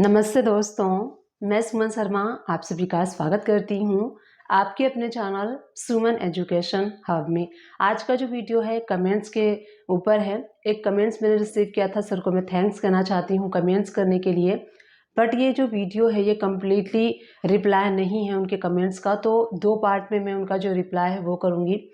नमस्ते दोस्तों, मैं सुमन शर्मा आप सभी का स्वागत करती हूँ आपके अपने चैनल सुमन एजुकेशन हब में। आज का जो वीडियो है कमेंट्स के ऊपर है। एक कमेंट्स मैंने रिसीव किया था, सर को मैं थैंक्स कहना चाहती हूँ कमेंट्स करने के लिए। बट ये जो वीडियो है ये कम्प्लीटली रिप्लाई नहीं है उनके कमेंट्स का, तो दो पार्ट में मैं उनका जो रिप्लाई है वो करूँगी।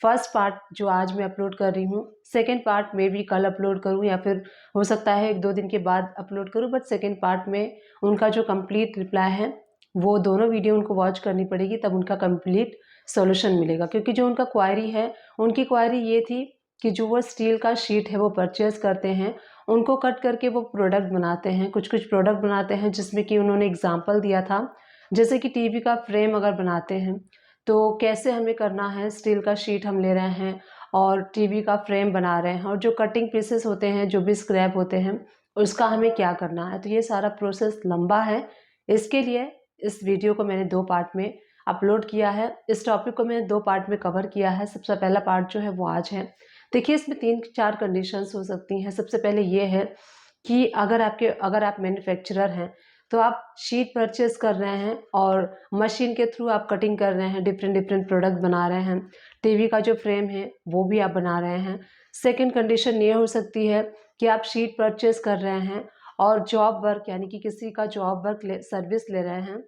फर्स्ट पार्ट जो आज मैं अपलोड कर रही हूँ, सेकेंड पार्ट में भी कल अपलोड करूँ या फिर हो सकता है 1-2 दिन के बाद अपलोड करूँ। बट सेकेंड पार्ट में उनका जो कंप्लीट रिप्लाई है वो दोनों वीडियो उनको वॉच करनी पड़ेगी, तब उनका कंप्लीट सॉल्यूशन मिलेगा। क्योंकि जो उनका क्वायरी है, उनकी क्वायरी ये थी कि जो वो स्टील का शीट है वो परचेज़ करते हैं, उनको कट करके वो प्रोडक्ट बनाते हैं, कुछ कुछ प्रोडक्ट बनाते हैं जिसमें कि उन्होंने एग्जाम्पल दिया था। जैसे कि टीवी का फ्रेम अगर बनाते हैं तो कैसे हमें करना है, स्टील का शीट हम ले रहे हैं और टीवी का फ्रेम बना रहे हैं, और जो कटिंग पीसेस होते हैं जो भी स्क्रैप होते हैं उसका हमें क्या करना है। तो ये सारा प्रोसेस लंबा है, इसके लिए इस वीडियो को मैंने 2 पार्ट में अपलोड किया है। इस टॉपिक को मैंने 2 पार्ट में कवर किया है। सबसे पहला पार्ट जो है वो आज है। देखिए, इसमें 3-4 कंडीशंस हो सकती हैं। सबसे पहले ये है कि अगर आप मैन्युफैक्चरर हैं तो आप शीट परचेज़ कर रहे हैं और मशीन के थ्रू आप कटिंग कर रहे हैं, डिफरेंट डिफरेंट प्रोडक्ट बना रहे हैं, टीवी का जो फ्रेम है वो भी आप बना रहे हैं। सेकंड कंडीशन ये हो सकती है कि आप शीट परचेज़ कर रहे हैं और जॉब वर्क यानी कि किसी का जॉब वर्क सर्विस ले रहे हैं।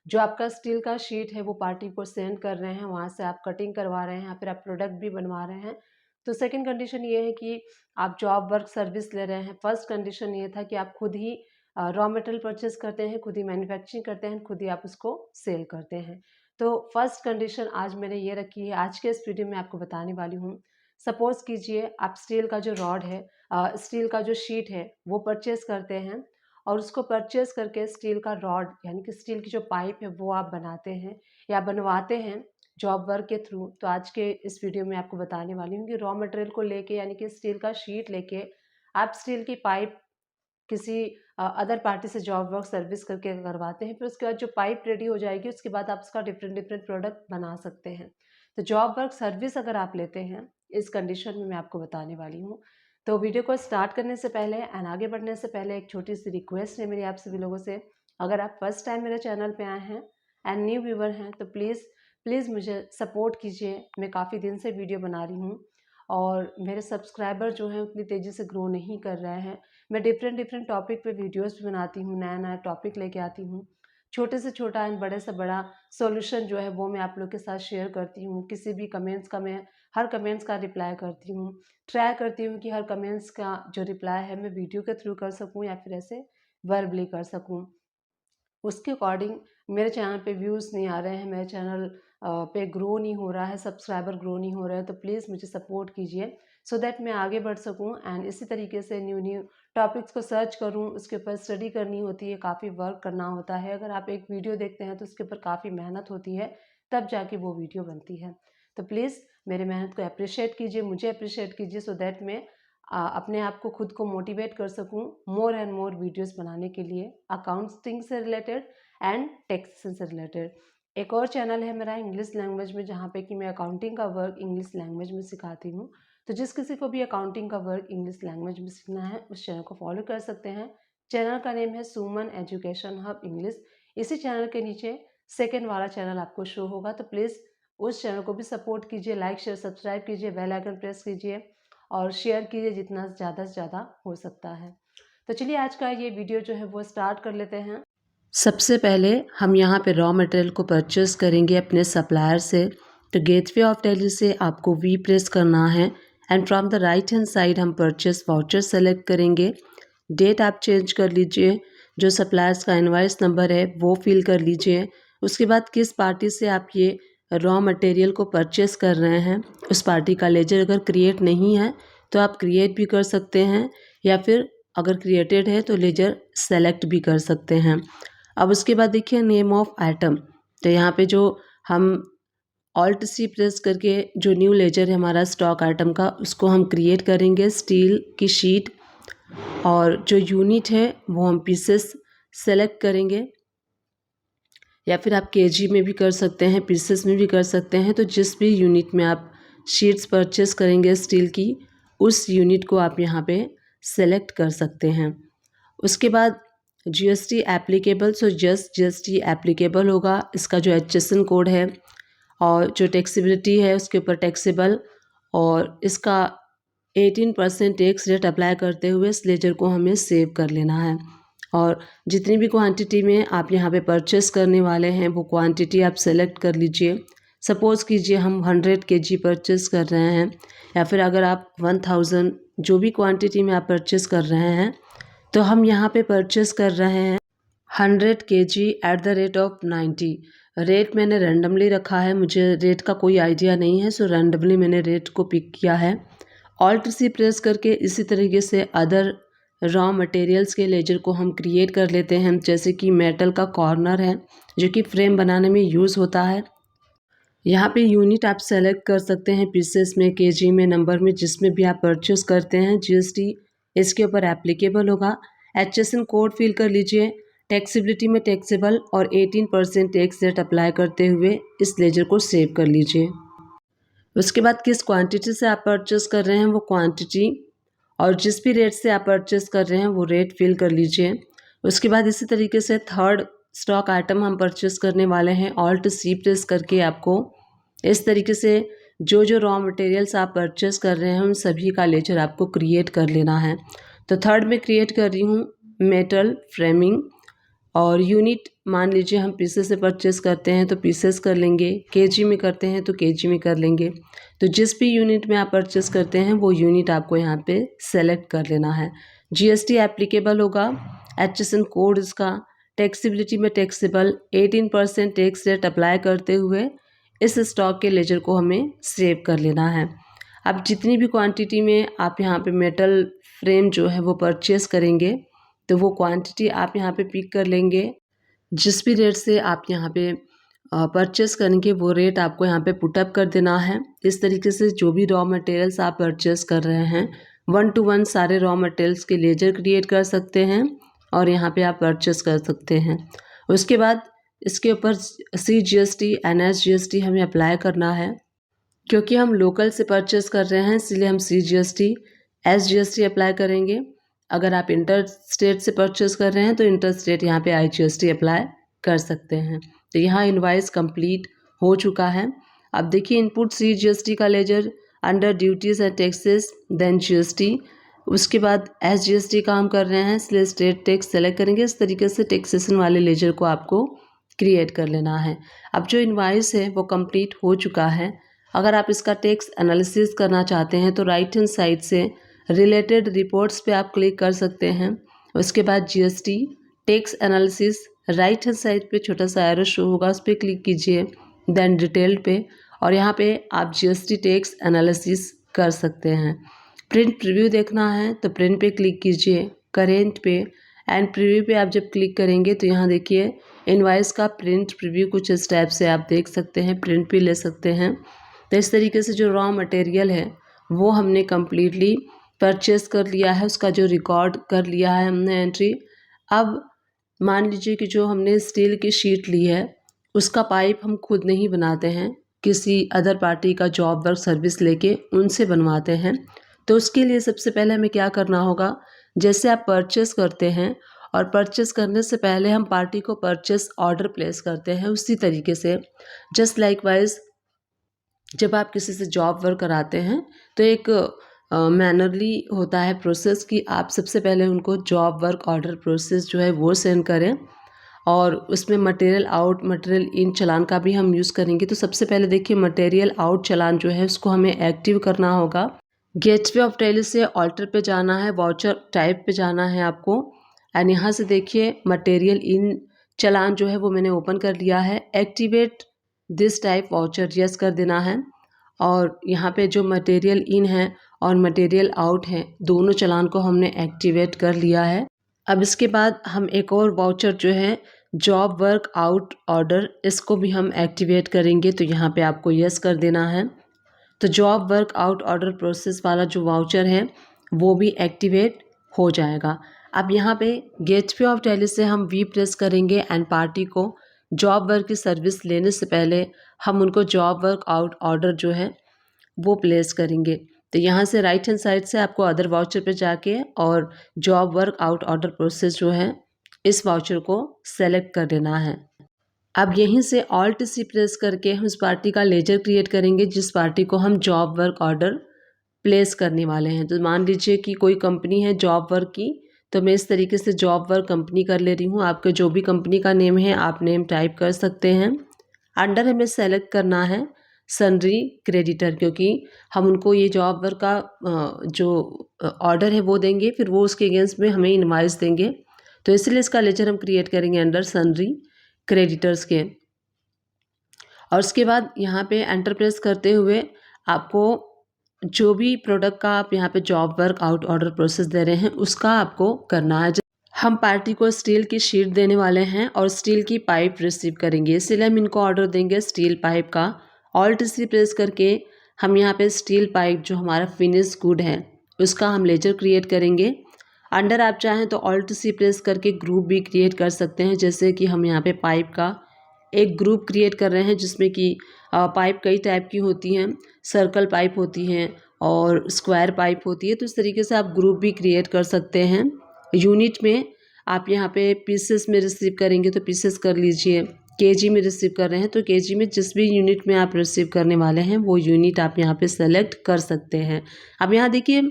जो आपका स्टील का शीट है वो पार्टी को सेंड कर रहे हैं, वहाँ से आप कटिंग करवा रहे हैं या फिर आप प्रोडक्ट भी बनवा रहे हैं। तो सेकंड कंडीशन ये है कि आप जॉब वर्क सर्विस ले रहे हैं। फर्स्ट कंडीशन ये था कि आप खुद ही रॉ मटेरियल परचेज करते हैं, खुद ही मैन्युफैक्चरिंग करते हैं, खुद ही आप उसको सेल करते हैं। तो फर्स्ट कंडीशन आज मैंने ये रखी है, आज के इस वीडियो में आपको बताने वाली हूँ। सपोज़ कीजिए आप स्टील का जो रॉड है, स्टील का जो शीट है वो परचेज़ करते हैं और उसको परचेज़ करके स्टील का रॉड यानी कि स्टील की जो पाइप है वो आप बनाते हैं या बनवाते हैं जॉब वर्क के थ्रू। तो आज के इस वीडियो में आपको बताने वाली हूँ कि रॉ मटेरियल को लेके यानी कि स्टील का शीट लेके आप स्टील की पाइप किसी अदर पार्टी से जॉब वर्क सर्विस करके करवाते हैं। फिर उसके बाद जो पाइप रेडी हो जाएगी उसके बाद आप उसका डिफरेंट डिफरेंट प्रोडक्ट बना सकते हैं। तो जॉब वर्क सर्विस अगर आप लेते हैं, इस कंडीशन में मैं आपको बताने वाली हूँ। तो वीडियो को स्टार्ट करने से पहले एंड आगे बढ़ने से पहले एक छोटी सी रिक्वेस्ट है मेरी आप सभी लोगों से। अगर आप फर्स्ट टाइम मेरे चैनल पे आए हैं एंड न्यू व्यूवर हैं तो प्लीज़ प्लीज़ मुझे सपोर्ट कीजिए। मैं काफ़ी दिन से वीडियो बना रही हूँ और मेरे सब्सक्राइबर जो हैं उतनी तेज़ी से ग्रो नहीं कर रहे हैं। मैं डिफरेंट डिफरेंट टॉपिक पे वीडियोस भी बनाती हूँ, नया नया टॉपिक लेके आती हूँ। छोटे से छोटा एंड बड़े से बड़ा सॉल्यूशन जो है वो मैं आप लोग के साथ शेयर करती हूँ। किसी भी कमेंट्स का मैं हर कमेंट्स का रिप्लाई करती हूँ। ट्राई करती हूँ कि हर कमेंट्स का जो रिप्लाई है मैं वीडियो के थ्रू कर सकूँ या फिर ऐसे वर्बली कर सकूँ। उसके अकॉर्डिंग मेरे चैनल पे व्यूज़ नहीं आ रहे हैं, मेरे चैनल पे ग्रो नहीं हो रहा है, सब्सक्राइबर ग्रो नहीं हो रहे हैं। तो प्लीज़ मुझे सपोर्ट कीजिए सो दैट मैं आगे बढ़ सकूं एंड इसी तरीके से न्यू न्यू टॉपिक्स को सर्च करूं, उसके ऊपर स्टडी करनी होती है, काफ़ी वर्क करना होता है। अगर आप एक वीडियो देखते हैं तो उसके ऊपर काफ़ी मेहनत होती है, तब जाके वो वीडियो बनती है। तो प्लीज़ मेरे मेहनत को अप्रिशिएट कीजिए, मुझे अप्रिशिएट कीजिए सो दैट मैं अपने आप को खुद को मोटिवेट कर सकूं मोर एंड मोर वीडियोस बनाने के लिए, अकाउंटिंग से रिलेटेड एंड टैक्सेशन से रिलेटेड। एक और चैनल है मेरा इंग्लिश लैंग्वेज में, जहाँ पे कि मैं अकाउंटिंग का वर्क इंग्लिश लैंग्वेज में सिखाती हूँ। तो जिस किसी को भी अकाउंटिंग का वर्क इंग्लिश लैंग्वेज में सीखना है उस चैनल को फॉलो कर सकते हैं। चैनल का नेम है सुमन एजुकेशन हब इंग्लिश। इसी चैनल के नीचे सेकेंड वाला चैनल आपको शो होगा, तो प्लीज़ उस चैनल को भी सपोर्ट कीजिए, लाइक शेयर सब्सक्राइब कीजिए, बेल आइकन प्रेस कीजिए और शेयर कीजिए जितना ज़्यादा से ज़्यादा हो सकता है। तो चलिए आज का ये वीडियो जो है वो स्टार्ट कर लेते हैं। सबसे पहले हम यहाँ पे रॉ मटेरियल को परचेस करेंगे अपने सप्लायर से। तो गेटवे ऑफ दिल्ली से आपको वी प्रेस करना है and from the right hand side हम परचेस वाउचर सेलेक्ट करेंगे। डेट आप चेंज कर लीजिए, जो सप्लायर्स का इनवॉइस नंबर है वो फिल कर लीजिए। उसके बाद किस पार्टी से आप ये रॉ मटेरियल को परचेस कर रहे हैं उस पार्टी का लेजर अगर क्रिएट नहीं है तो आप क्रिएट भी कर सकते हैं, या फिर अगर क्रिएटेड है तो लेजर सेलेक्ट भी कर सकते हैं। अब उसके बाद देखिए नेम ऑफ आइटम, तो यहाँ पे जो हम ऑल्ट सी प्रेस करके जो न्यू लेजर है हमारा स्टॉक आइटम का उसको हम क्रिएट करेंगे, स्टील की शीट। और जो यूनिट है वो हम पीसेस सेलेक्ट करेंगे, या फिर आप केजी में भी कर सकते हैं, पीसेस में भी कर सकते हैं। तो जिस भी यूनिट में आप शीट्स परचेस करेंगे स्टील की, उस यूनिट को आप यहाँ पे सेलेक्ट कर सकते हैं। उसके बाद GST applicable, so just GST applicable होगा। इसका जो HSN कोड है और जो टैक्सेबिलिटी है उसके ऊपर टैक्सेबल, और इसका 18% टैक्स रेट अप्लाई करते हुए इस लेजर को हमें सेव कर लेना है। और जितनी भी क्वांटिटी में आप यहाँ पे परचेस करने वाले हैं वो क्वांटिटी आप सेलेक्ट कर लीजिए। सपोज़ कीजिए हम 100 kg परचेस कर रहे हैं, या फिर अगर आप 1000 जो भी क्वांटिटी में आप परचेस कर रहे हैं, तो हम यहाँ पे परचेस कर रहे हैं 100 kg at the rate of 90। Rate मैंने रैंडमली रखा है, मुझे रेट का कोई आइडिया नहीं है, सो रैंडमली मैंने रेट को पिक किया है। ऑल्ट सी प्रेस करके इसी तरीके से अदर रॉ मटेरियल्स के लेजर को हम क्रिएट कर लेते हैं, जैसे कि मेटल का कॉर्नर है जो कि फ्रेम बनाने में यूज़ होता है। यहाँ पे यूनिट आप सेलेक्ट कर सकते हैं, पीसेस में, केजी में, नंबर में, जिसमें भी आप परचेस करते हैं। जीएसटी इसके ऊपर एप्लीकेबल होगा। HSN कोड फिल कर लीजिए, टैक्सेबिलिटी में टैक्सेबल और 18% टैक्स रेट अप्लाई करते हुए इस लेजर को सेव कर लीजिए। उसके बाद किस क्वांटिटी से आप परचेस कर रहे हैं वो क्वांटिटी, और जिस भी रेट से आप परचेस कर रहे हैं वो रेट फिल कर लीजिए। उसके बाद इसी तरीके से थर्ड स्टॉक आइटम हम परचेस करने वाले हैं। ऑल्ट सी प्रेस करके आपको इस तरीके से जो जो रॉ मटेरियल्स आप परचेस कर रहे हैं उन सभी का लेजर आपको क्रिएट कर लेना है। तो थर्ड में क्रिएट कर रही हूँ मेटल फ्रेमिंग, और यूनिट मान लीजिए हम पीसेस से परचेस करते हैं तो पीसेस कर लेंगे, केजी में करते हैं तो केजी में कर लेंगे। तो जिस भी यूनिट में आप परचेस करते हैं वो यूनिट आपको यहाँ पे सेलेक्ट कर लेना है। जीएसटी एप्लीकेबल होगा, HSN कोड इसका, टैक्सेबिलिटी में टैक्सेबल, 18% टैक्स रेट अप्लाई करते हुए इस स्टॉक के लेजर को हमें सेव कर लेना है। अब जितनी भी क्वांटिटी में आप यहाँ पे मेटल फ्रेम जो है वो परचेस करेंगे तो वो क्वांटिटी आप यहाँ पे पिक कर लेंगे। जिस भी रेट से आप यहाँ पे परचेस करेंगे वो रेट आपको यहाँ पे पुटअप कर देना है। इस तरीके से जो भी रॉ मटेरियल्स आप परचेस कर रहे हैं 1 to 1 सारे रॉ मटेरियल्स के लेजर क्रिएट कर सकते हैं और यहाँ पे आप परचेस कर सकते हैं। उसके बाद इसके ऊपर CGST NSGST हमें अप्लाई करना है। क्योंकि हम लोकल से परचेस कर रहे हैं इसलिए हम CGST SGST अप्लाई करेंगे। अगर आप इंटर स्टेट से परचेस कर रहे हैं तो इंटर स्टेट यहाँ पे IGST अप्लाई कर सकते हैं। तो यहाँ इनवाइस कंप्लीट हो चुका है। अब देखिए इनपुट CGST का ledger, under duties and taxes, then GST, उसके बाद SGST का हम कर रहे हैं इसलिए स्टेट टैक्स सेलेक्ट करेंगे। इस तरीके से टैक्सेशन वाले लेजर को आपको क्रिएट कर लेना है। अब जो इनवाइस है वो कंप्लीट हो चुका है। अगर आप इसका टैक्स एनालिसिस करना चाहते हैं तो राइट हैंड साइड से रिलेटेड रिपोर्ट्स पे आप क्लिक कर सकते हैं। उसके बाद GST tax analysis, right hand side पे छोटा सा एरो शो होगा, उस पर क्लिक कीजिए, देन डिटेल्ड पे, और यहाँ पे आप GST टैक्स एनालिसिस कर सकते हैं। प्रिंट प्रीव्यू देखना है तो प्रिंट पे क्लिक कीजिए, करेंट पे एंड प्रीव्यू पे आप जब क्लिक करेंगे तो यहाँ देखिए इनवाइस का प्रिंट प्रीव्यू कुछ इस टाइप से आप देख सकते हैं, प्रिंट भी ले सकते हैं। तो इस तरीके से जो रॉ मटेरियल है वो हमने कम्प्लीटली परचेस कर लिया है, उसका जो रिकॉर्ड कर लिया है हमने एंट्री। अब मान लीजिए कि जो हमने स्टील की शीट ली है उसका पाइप हम खुद नहीं बनाते हैं, किसी अदर पार्टी का जॉब वर्क सर्विस लेके उनसे बनवाते हैं। तो उसके लिए सबसे पहले हमें क्या करना होगा, जैसे आप परचेस करते हैं और परचेस करने से पहले हम पार्टी को परचेस ऑर्डर प्लेस करते हैं, उसी तरीके से जस्ट लाइकवाइज जब आप किसी से जॉब वर्क कराते हैं तो एक मैनरली होता है प्रोसेस कि आप सबसे पहले उनको जॉब वर्क ऑर्डर प्रोसेस जो है वो सेंड करें, और उसमें मटेरियल आउट मटेरियल इन चालान का भी हम यूज़ करेंगे। तो सबसे पहले देखिए मटेरियल आउट चालान जो है उसको हमें एक्टिव करना होगा। गेटवे ऑफ टैली से ऑल्टर पे जाना है, वाउचर टाइप पे जाना है आपको, एंड यहाँ से देखिए मटेरियल इन चालान जो है वो मैंने ओपन कर लिया है। Activate this type voucher yes कर देना है, और यहाँ पे जो मटेरियल इन है और मटेरियल आउट है दोनों चालान को हमने एक्टिवेट कर लिया है। अब इसके बाद हम एक और वाउचर जो है जॉब वर्क आउट ऑर्डर, इसको भी हम एक्टिवेट करेंगे, तो यहाँ पे आपको यस कर देना है। तो job work out order process वाला जो वाउचर है वो भी एक्टिवेट हो जाएगा। अब यहाँ पे गेटवे ऑफ टैली से हम वी प्रेस करेंगे एंड पार्टी को जॉब वर्क की सर्विस लेने से पहले हम उनको जॉब वर्क आउट ऑर्डर जो है वो प्लेस करेंगे। तो यहाँ से राइट हैंड साइड से आपको अदर वाउचर पे जाके और job work out order process जो है इस वाउचर को सेलेक्ट कर देना है। अब यहीं से ऑल्ट सी प्रेस करके हम उस पार्टी का लेजर क्रिएट करेंगे जिस पार्टी को हम जॉब वर्क ऑर्डर प्लेस करने वाले हैं। तो मान लीजिए कि कोई कंपनी है जॉब वर्क की, तो मैं इस तरीके से जॉब वर्क कंपनी कर ले रही हूँ। आपके जो भी कंपनी का नेम है आप नेम टाइप कर सकते हैं। अंडर हमें सेलेक्ट करना है सन्ड्री क्रेडिटर, क्योंकि हम उनको ये जॉब वर्क का जो ऑर्डर है वो देंगे, फिर वो उसके अगेंस्ट में हमें इनवाइस देंगे। तो इसलिए इसका लेजर हम क्रिएट करेंगे अंडर सन्ड्री क्रेडिटर्स के। और उसके बाद यहाँ पे एंटर प्रेस करते हुए आपको जो भी प्रोडक्ट का आप यहाँ पे job work out order process दे रहे हैं उसका आपको करना है। हम पार्टी को स्टील की शीट देने वाले हैं और स्टील की पाइप रिसीव करेंगे, इसलिए हम इनको ऑर्डर देंगे स्टील पाइप का। ऑल्ट सी प्रेस करके हम यहाँ पे स्टील पाइप जो हमारा फिनिश गुड है उसका हम लेजर क्रिएट करेंगे। अंडर आप चाहें तो ऑल्ट सी प्रेस करके ग्रुप भी क्रिएट कर सकते हैं, जैसे कि हम यहाँ पे पाइप का एक ग्रुप क्रिएट कर रहे हैं जिसमें कि पाइप कई टाइप की होती हैं, सर्कल पाइप होती हैं और स्क्वायर पाइप होती है। तो इस तरीके से आप ग्रुप भी क्रिएट कर सकते हैं। यूनिट में आप यहाँ पे पीसेस में रिसीव करेंगे तो पीसेस कर लीजिए, केजी में रिसीव कर रहे हैं तो केजी में, जिस भी यूनिट में आप रिसीव करने वाले हैं वो यूनिट आप यहाँ पे सेलेक्ट कर सकते हैं। अब यहाँ देखिए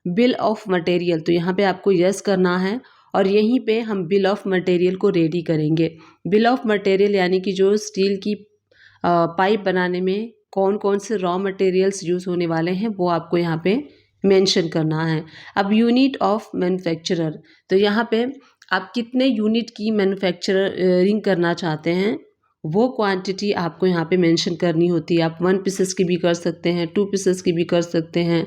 बिल ऑफ मटेरियल, तो यहाँ पे आपको यस करना है और यहीं पे हम बिल ऑफ मटेरियल को रेडी करेंगे। बिल ऑफ मटेरियल यानी कि जो स्टील की पाइप बनाने में कौन कौन से रॉ मटेरियल्स यूज़ होने वाले हैं वो आपको यहाँ पे मेंशन करना है। अब यूनिट ऑफ मैन्युफैक्चरर, तो यहाँ पे आप कितने यूनिट की मैन्युफैक्चरिंग करना चाहते हैं वो क्वांटिटी आपको यहाँ पे मेंशन करनी होती है। आप 1 पीसेस की भी कर सकते हैं, 2 पीसेस की भी कर सकते हैं,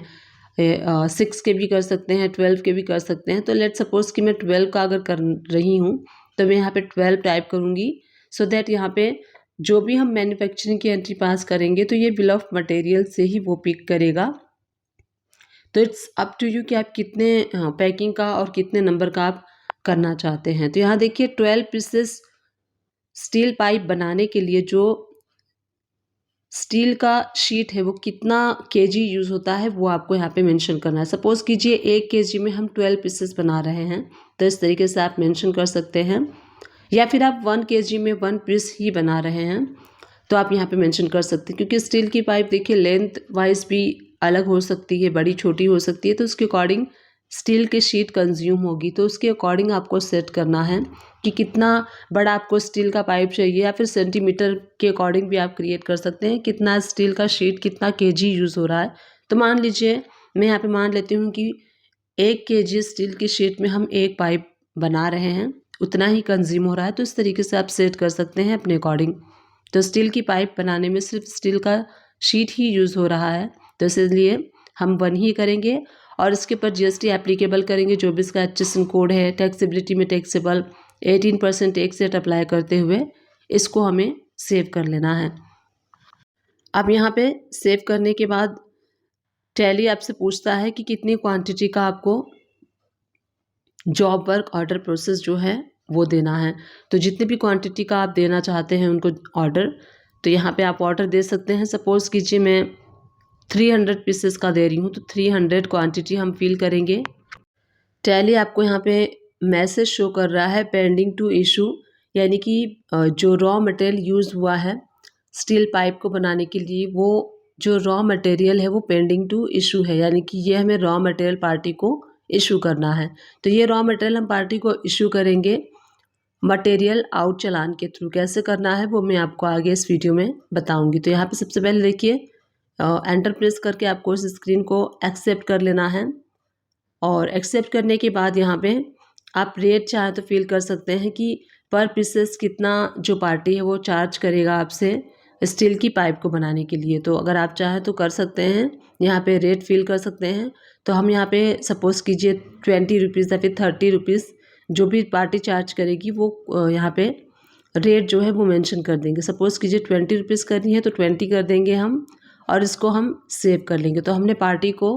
6 के भी कर सकते हैं, 12 के भी कर सकते हैं। तो लेट सपोज कि मैं 12 का अगर कर रही हूँ तो मैं यहाँ पे 12 टाइप करूँगी, सो दैट यहाँ पे जो भी हम मैन्युफैक्चरिंग की एंट्री पास करेंगे तो ये बिल ऑफ मटेरियल से ही वो पिक करेगा। तो इट्स अप टू यू कि आप कितने पैकिंग का और कितने नंबर का आप करना चाहते हैं। तो यहाँ देखिए 12 पीसेस स्टील पाइप बनाने के लिए जो स्टील का शीट है वो कितना केजी यूज़ होता है वो आपको यहाँ पे मेंशन करना है। सपोज कीजिए 1 केजी में हम 12 पीसेस बना रहे हैं, तो इस तरीके से आप मेंशन कर सकते हैं। या फिर आप 1 केजी में 1 पीस ही बना रहे हैं तो आप यहाँ पे मेंशन कर सकते हैं, क्योंकि स्टील की पाइप देखिए लेंथ वाइज भी अलग हो सकती है, बड़ी छोटी हो सकती है, तो उसके अकॉर्डिंग स्टील की शीट कंज्यूम होगी। तो उसके अकॉर्डिंग आपको सेट करना है कि कितना बड़ा आपको स्टील का पाइप चाहिए, या फिर सेंटीमीटर के अकॉर्डिंग भी आप क्रिएट कर सकते हैं कितना स्टील का शीट कितना केजी यूज़ हो रहा है। तो मान लीजिए मैं यहाँ पे मान लेती हूँ कि 1 केजी स्टील की शीट में हम 1 पाइप बना रहे हैं, उतना ही कंज्यूम हो रहा है। तो इस तरीके से आप सेट कर सकते हैं अपने अकॉर्डिंग। तो स्टील की पाइप बनाने में सिर्फ स्टील का शीट ही यूज़ हो रहा है, तो इसलिए हम 1 ही करेंगे और इसके ऊपर जीएसटी एप्लीकेबल करेंगे। जो भी इसका HSN कोड है, टैक्सेबिलिटी में टैक्सेबल 18% टैक्स रेट अप्लाई करते हुए इसको हमें सेव कर लेना है। अब यहाँ पे सेव करने के बाद टैली आपसे पूछता है कि कितनी क्वांटिटी का आपको जॉब वर्क ऑर्डर प्रोसेस जो है वो देना है। तो जितनी भी क्वांटिटी का आप देना चाहते हैं उनको ऑर्डर, तो यहाँ पे आप ऑर्डर दे सकते हैं। सपोज़ कीजिए मैं 300 पीसेस का दे रही हूँ, तो 300 क्वांटिटी हम फिल करेंगे। टैली आपको यहाँ पे मैसेज शो कर रहा है पेंडिंग टू इशू, यानी कि जो रॉ मटेरियल यूज़ हुआ है स्टील पाइप को बनाने के लिए वो जो रॉ मटेरियल है वो पेंडिंग टू इशू है, यानी कि ये हमें रॉ मटेरियल पार्टी को इशू करना है। तो ये रॉ मटेरियल हम पार्टी को इशू करेंगे मटेरियल आउट चालान के थ्रू। कैसे करना है वो मैं आपको आगे इस वीडियो में बताऊंगी। तो यहाँ पे सबसे पहले देखिए एंटर प्रेस करके आपको इस स्क्रीन को एक्सेप्ट कर लेना है और एक्सेप्ट करने के बाद यहाँ पे आप रेट चाहे तो फिल कर सकते हैं कि पर पीसेस कितना जो पार्टी है वो चार्ज करेगा आपसे स्टील की पाइप को बनाने के लिए। तो अगर आप चाहें तो कर सकते हैं, यहाँ पे रेट फिल कर सकते हैं। तो हम यहाँ पे सपोज़ कीजिए 20 रुपीज़ या फिर 30 रुपीज़ जो भी पार्टी चार्ज करेगी वो यहाँ पे रेट जो है वो मेंशन कर देंगे। सपोज़ कीजिए 20 रुपीज़ करनी है तो 20 कर देंगे हम और इसको हम सेव कर लेंगे। तो हमने पार्टी को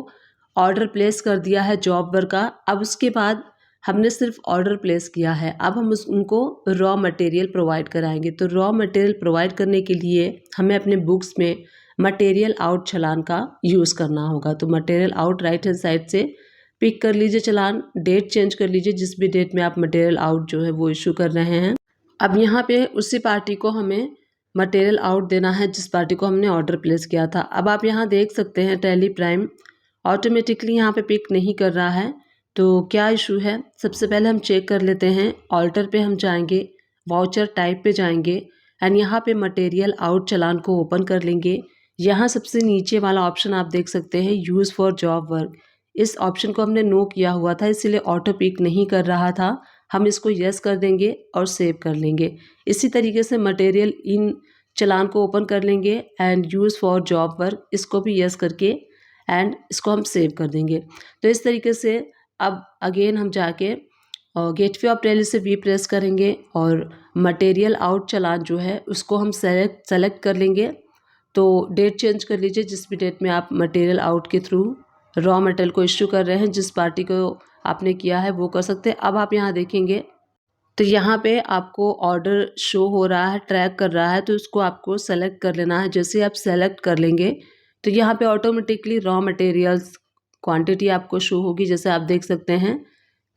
ऑर्डर प्लेस कर दिया है जॉब वर्क का। अब उसके बाद हमने सिर्फ ऑर्डर प्लेस किया है, अब हम उनको रॉ मटेरियल प्रोवाइड कराएंगे। तो रॉ मटेरियल प्रोवाइड करने के लिए हमें अपने बुक्स में मटेरियल आउट चालान का यूज़ करना होगा। तो material out right hand side से पिक कर लीजिए चालान, डेट चेंज कर लीजिए जिस भी डेट में आप मटेरियल आउट जो है वो इशू कर रहे हैं। अब यहाँ पे उसी पार्टी को हमें मटेरियल आउट देना है जिस पार्टी को हमने ऑर्डर प्लेस किया था। अब आप यहाँ देख सकते हैं टैली प्राइम ऑटोमेटिकली यहाँ पे पिक नहीं कर रहा है, तो क्या इशू है? सबसे पहले हम चेक कर लेते हैं। ऑल्टर पे हम जाएंगे, वाउचर टाइप पे जाएंगे एंड यहाँ पे मटेरियल आउट चालान को ओपन कर लेंगे। यहाँ सबसे नीचे वाला ऑप्शन आप देख सकते हैं, यूज़ फॉर जॉब वर्क। इस ऑप्शन को हमने नो किया हुआ था इसलिए ऑटो पिक नहीं कर रहा था। हम इसको यस कर देंगे और सेव कर लेंगे। इसी तरीके से मटेरियल इन चालान को ओपन कर लेंगे and use for job work इसको भी यस करके एंड इसको हम सेव कर देंगे। तो इस तरीके से अब अगेन हम जाके गेटवे ऑफ टैली से वी प्रेस करेंगे और मटेरियल आउट चालान जो है उसको हम सेलेक्ट कर लेंगे। तो डेट चेंज कर लीजिए जिस भी डेट में आप मटेरियल आउट के थ्रू रॉ मटेरियल को इश्यू कर रहे हैं, जिस पार्टी को आपने किया है वो कर सकते हैं। अब आप यहाँ देखेंगे तो यहाँ पे आपको ऑर्डर शो हो रहा है, ट्रैक कर रहा है, तो उसको आपको सेलेक्ट कर लेना है। जैसे आप सेलेक्ट कर लेंगे तो यहाँ पे ऑटोमेटिकली रॉ मटेरियल्स क्वांटिटी आपको शो होगी। जैसे आप देख सकते हैं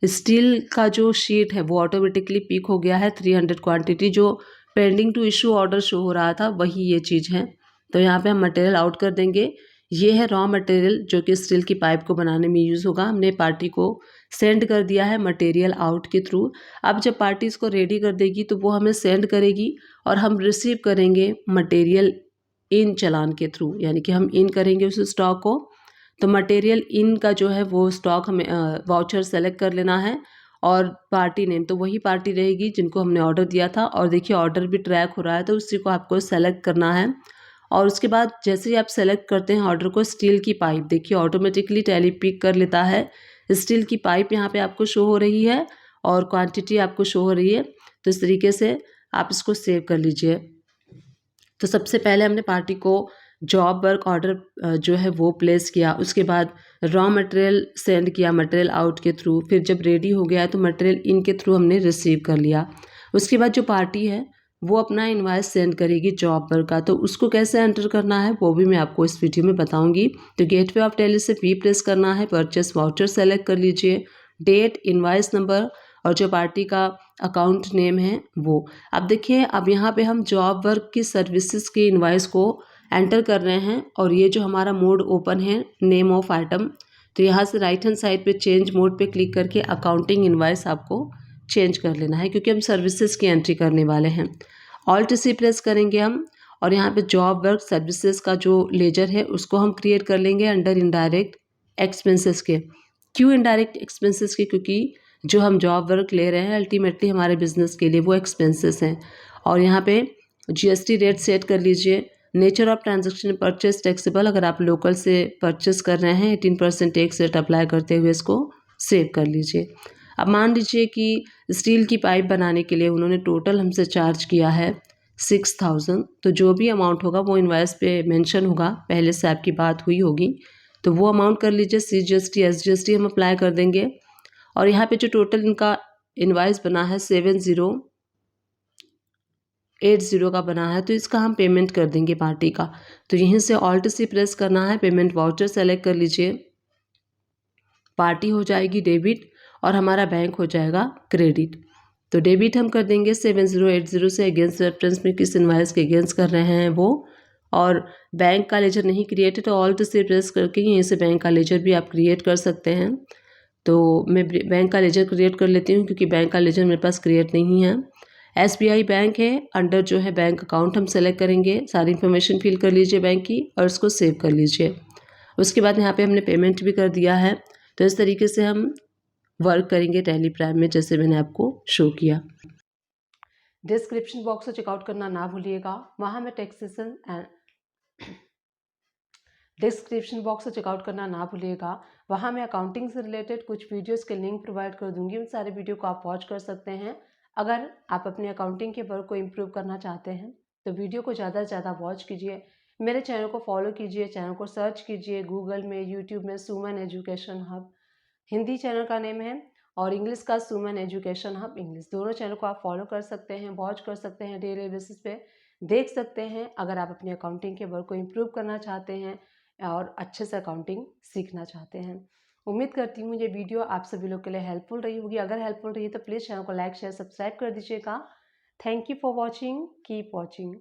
स्टील का जो शीट है वो ऑटोमेटिकली पिक हो गया है 300 क्वांटिटी। जो pending to issue order show हो रहा था वही ये चीज़ है। तो यहाँ पे हम मटेरियल आउट कर देंगे। ये है रॉ मटेरियल जो कि स्टील की पाइप को बनाने में यूज़ होगा। हमने पार्टी को सेंड कर दिया है मटेरियल आउट के थ्रू। अब जब पार्टी इसको रेडी कर देगी तो वो हमें सेंड करेगी और हम रिसीव करेंगे मटेरियल इन चालान के थ्रू, यानी कि हम इन करेंगे उस स्टॉक को। तो मटेरियल इन का जो है वो स्टॉक हमें वाउचर सेलेक्ट कर लेना है और पार्टी नेम तो वही पार्टी रहेगी जिनको हमने ऑर्डर दिया था। और देखिए ऑर्डर भी ट्रैक हो रहा है तो उसी को आपको सेलेक्ट करना है। और उसके बाद जैसे ही आप सेलेक्ट करते हैं ऑर्डर को, स्टील की पाइप देखिए ऑटोमेटिकली टैली पिक कर लेता है। स्टील की पाइप यहाँ पे आपको शो हो रही है और क्वांटिटी आपको शो हो रही है। तो इस तरीके से आप इसको सेव कर लीजिए। तो सबसे पहले हमने पार्टी को जॉब वर्क ऑर्डर जो है वो प्लेस किया, उसके बाद रॉ मटेरियल सेंड किया मटेरियल आउट के थ्रू, फिर जब रेडी हो गया तो मटेरियल इन के थ्रू हमने रिसीव कर लिया। उसके बाद जो पार्टी है वो अपना इनवॉइस सेंड करेगी जॉब वर्क का, तो उसको कैसे एंटर करना है वो भी मैं आपको इस वीडियो में बताऊंगी। तो गेटवे ऑफ टैली से वी प्रेस करना है, परचेस वाउचर सेलेक्ट कर लीजिए, डेट, इनवॉइस नंबर और जो पार्टी का अकाउंट नेम है वो। अब देखिए अब यहाँ पे हम जॉब वर्क की सर्विसेज की इनवॉइस को एंटर कर रहे हैं और ये जो हमारा मोड ओपन है नेम ऑफ आइटम, तो यहाँ से राइट हैंड साइड पे चेंज मोड पे क्लिक करके अकाउंटिंग इनवॉइस आपको चेंज कर लेना है क्योंकि हम सर्विसेज की एंट्री करने वाले हैं। ऑल्ट सी प्रेस करेंगे हम और यहाँ पे जॉब वर्क सर्विसेज का जो लेजर है उसको हम क्रिएट कर लेंगे अंडर इनडायरेक्ट एक्सपेंसेस के। क्यों इनडायरेक्ट एक्सपेंसेस के? क्योंकि जो हम जॉब वर्क ले रहे हैं अल्टीमेटली हमारे बिजनेस के लिए वो एक्सपेंसेस हैं। और यहाँ पे जीएसटी रेट सेट कर लीजिए। Nature of transaction purchase taxable, अगर आप लोकल से परचेस कर रहे हैं 18% टैक्स रेट अप्लाई करते हुए इसको सेव कर लीजिए। अब मान लीजिए कि स्टील की पाइप बनाने के लिए उन्होंने टोटल हमसे चार्ज किया है 6000, तो जो भी अमाउंट होगा वो इनवॉइस पे मेंशन होगा, पहले से आपकी बात हुई होगी तो वो अमाउंट कर लीजिए। CGST SGST हम अप्लाई कर देंगे और यहाँ पे जो टोटल इनका इनवॉइस बना है 7080 का बना है तो इसका हम पेमेंट कर देंगे पार्टी का। तो यहीं से ऑल्ट सी प्रेस करना है, पेमेंट वाउचर सेलेक्ट कर लीजिए, पार्टी हो जाएगी डेबिट और हमारा बैंक हो जाएगा क्रेडिट। तो डेबिट हम कर देंगे 7080 से, अगेंस्ट रेफरेंस में किस इनवॉइस के अगेंस्ट कर रहे हैं वो। और बैंक का लेजर नहीं क्रिएट है तो ऑल्ट से प्रेस करके यहीं से बैंक का लेजर भी आप क्रिएट कर सकते हैं। तो मैं बैंक का लेजर क्रिएट कर लेती हूँ क्योंकि बैंक का लेजर मेरे पास क्रिएट नहीं है। SBI बैंक है, अंडर जो है बैंक अकाउंट हम सेलेक्ट करेंगे, सारी इन्फॉर्मेशन फिल कर लीजिए बैंक की और इसको सेव कर लीजिए। उसके बाद यहाँ पे हमने पेमेंट भी कर दिया है। तो इस तरीके से हम वर्क करेंगे टैली प्राइम में जैसे मैंने आपको शो किया। डिस्क्रिप्शन बॉक्स को चेकआउट करना ना भूलिएगा, वहाँ मैं टैक्सेशन एंड डिस्क्रिप्शन बॉक्स को चेकआउट करना ना भूलिएगा, वहाँ मैं अकाउंटिंग से रिलेटेड कुछ वीडियोस के लिंक प्रोवाइड कर दूंगी, उन सारे वीडियो को आप वॉच कर सकते हैं। अगर आप अपने अकाउंटिंग के वर्क को इम्प्रूव करना चाहते हैं तो वीडियो को ज़्यादा से ज़्यादा वॉच कीजिए, मेरे चैनल को फॉलो कीजिए, चैनल को सर्च कीजिए गूगल में, यूट्यूब में सुमन एजुकेशन हब हिंदी चैनल का नेम है और इंग्लिश का सुमन एजुकेशन हब इंग्लिश, दोनों चैनल को आप फॉलो कर सकते हैं, वॉच कर सकते हैं, डेली बेसिस पे देख सकते हैं अगर आप अपने अकाउंटिंग के वर्क को इम्प्रूव करना चाहते हैं और अच्छे से अकाउंटिंग सीखना चाहते हैं। उम्मीद करती हूँ ये वीडियो आप सभी लोग के लिए हेल्पफुल रही होगी। अगर हेल्पफुल रही है तो प्लीज़ चैनल को लाइक शेयर सब्सक्राइब कर दीजिएगा। Thank you for watching, keep watching.